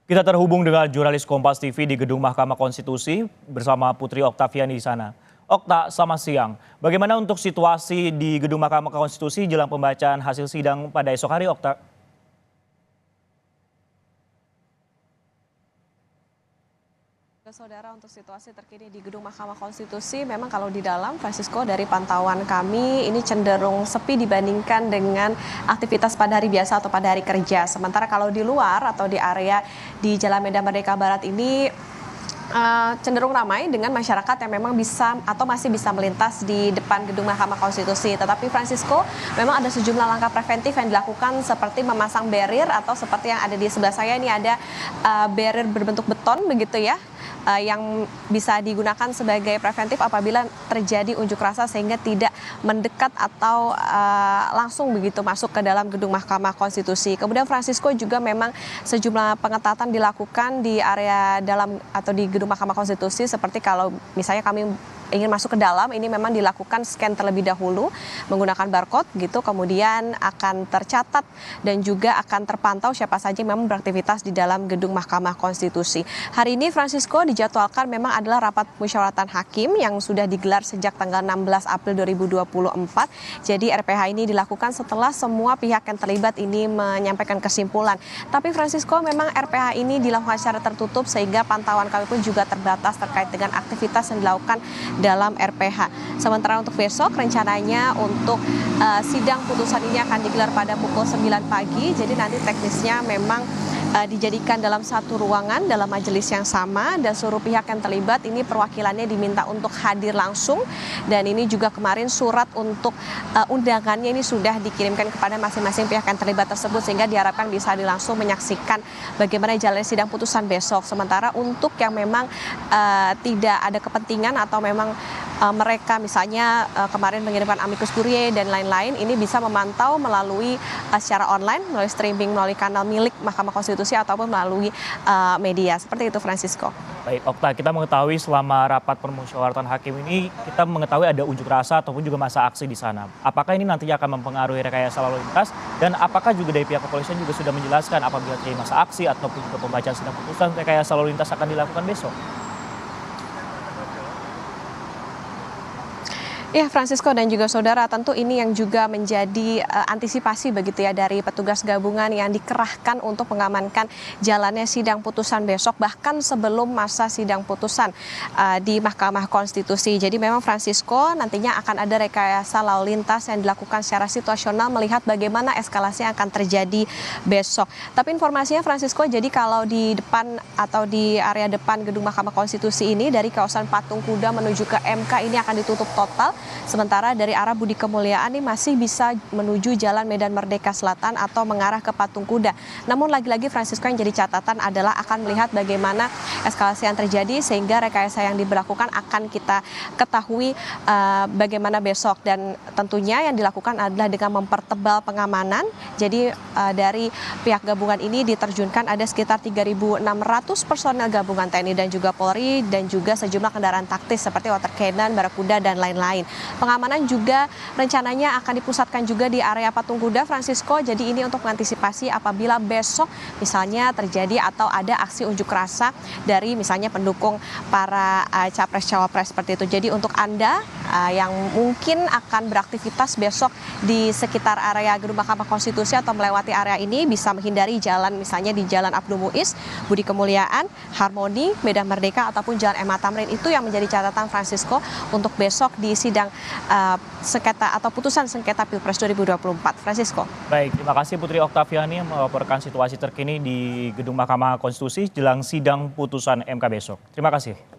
Kita terhubung dengan jurnalis Kompas TV di Gedung Mahkamah Konstitusi bersama Putri Oktaviani di sana. Okta, selamat siang. Bagaimana untuk situasi di Gedung Mahkamah Konstitusi jelang pembacaan hasil sidang pada esok hari, Okta? Saudara, untuk situasi terkini di Gedung Mahkamah Konstitusi, memang kalau di dalam, Francisco, dari pantauan kami ini cenderung sepi dibandingkan dengan aktivitas pada hari biasa atau pada hari kerja. Sementara kalau di luar atau di area di Jalan Medan Merdeka Barat ini cenderung ramai dengan masyarakat yang memang bisa atau masih bisa melintas di depan Gedung Mahkamah Konstitusi. Tetapi Francisco, memang ada sejumlah langkah preventif yang dilakukan seperti memasang barrier atau seperti yang ada di sebelah saya ini ada barrier berbentuk beton begitu ya, yang bisa digunakan sebagai preventif apabila terjadi unjuk rasa sehingga tidak mendekat atau langsung begitu masuk ke dalam Gedung Mahkamah Konstitusi. Kemudian Francisco juga memang sejumlah pengetatan dilakukan di area dalam atau di Gedung Mahkamah Konstitusi, seperti kalau misalnya kami ingin masuk ke dalam, ini memang dilakukan scan terlebih dahulu menggunakan barcode gitu, kemudian akan tercatat dan juga akan terpantau siapa saja yang memang beraktivitas di dalam Gedung Mahkamah Konstitusi. Hari ini Francisco dijadwalkan memang adalah rapat musyawaratan hakim yang sudah digelar sejak tanggal 16 April 2024. Jadi RPH ini dilakukan setelah semua pihak yang terlibat ini menyampaikan kesimpulan. Tapi Francisco, memang RPH ini dilakukan secara tertutup sehingga pantauan kami pun juga terbatas terkait dengan aktivitas yang dilakukan dalam RPH. Sementara untuk besok rencananya untuk sidang putusan ini akan digelar pada pukul 9 pagi. Jadi nanti teknisnya memang dijadikan dalam satu ruangan dalam majelis yang sama, dan seluruh pihak yang terlibat ini perwakilannya diminta untuk hadir langsung, dan ini juga kemarin surat untuk undangannya ini sudah dikirimkan kepada masing-masing pihak yang terlibat tersebut, sehingga diharapkan bisa langsung menyaksikan bagaimana jalannya sidang putusan besok. Sementara untuk yang memang tidak ada kepentingan atau memang mereka misalnya kemarin mengirimkan amicus curiae dan lain-lain, ini bisa memantau melalui secara online, melalui streaming, melalui kanal milik Mahkamah Konstitusi ataupun melalui media. Seperti itu, Francisco. Baik, Okta, kita mengetahui selama rapat permusyawaratan hakim ini, kita mengetahui ada unjuk rasa ataupun juga masa aksi di sana. Apakah ini nantinya akan mempengaruhi rekayasa lalu lintas, dan apakah juga dari pihak kepolisian juga sudah menjelaskan apabila terjadi masa aksi ataupun juga pembacaan sidang putusan, rekayasa lalu lintas akan dilakukan besok? Ya, Francisco dan juga saudara, tentu ini yang juga menjadi antisipasi begitu ya dari petugas gabungan yang dikerahkan untuk mengamankan jalannya sidang putusan besok, bahkan sebelum masa sidang putusan di Mahkamah Konstitusi. Jadi memang Francisco, nantinya akan ada rekayasa lalu lintas yang dilakukan secara situasional melihat bagaimana eskalasi yang akan terjadi besok. Tapi informasinya, Francisco, jadi kalau di depan atau di area depan Gedung Mahkamah Konstitusi ini dari kawasan Patung Kuda menuju ke MK ini akan ditutup total. Sementara dari arah Budi Kemuliaan ini masih bisa menuju Jalan Medan Merdeka Selatan atau mengarah ke Patung Kuda. Namun lagi-lagi Francisco, yang jadi catatan adalah akan melihat bagaimana eskalasi yang terjadi sehingga rekayasa yang diberlakukan akan kita ketahui bagaimana besok, dan tentunya yang dilakukan adalah dengan mempertebal pengamanan. Jadi dari pihak gabungan ini diterjunkan ada sekitar 3.600 personel gabungan TNI dan juga Polri, dan juga sejumlah kendaraan taktis seperti water cannon, barakuda, dan lain-lain. Pengamanan juga rencananya akan dipusatkan juga di area Patung Kuda, Francisco. Jadi ini untuk mengantisipasi apabila besok misalnya terjadi atau ada aksi unjuk rasa dari misalnya pendukung para capres-cawapres seperti itu. Jadi untuk Anda yang mungkin akan beraktivitas besok di sekitar area Gedung Mahkamah Konstitusi atau melewati area ini, bisa menghindari jalan misalnya di Jalan Abdul Muiz, Budi Kemuliaan, Harmoni, Medan Merdeka, ataupun Jalan M. Tamrin. Itu yang menjadi catatan Francisco untuk besok di sidang sengketa atau putusan sengketa Pilpres 2024. Francisco. Baik, terima kasih Putri Oktaviani yang melaporkan situasi terkini di Gedung Mahkamah Konstitusi jelang sidang putusan MK besok. Terima kasih.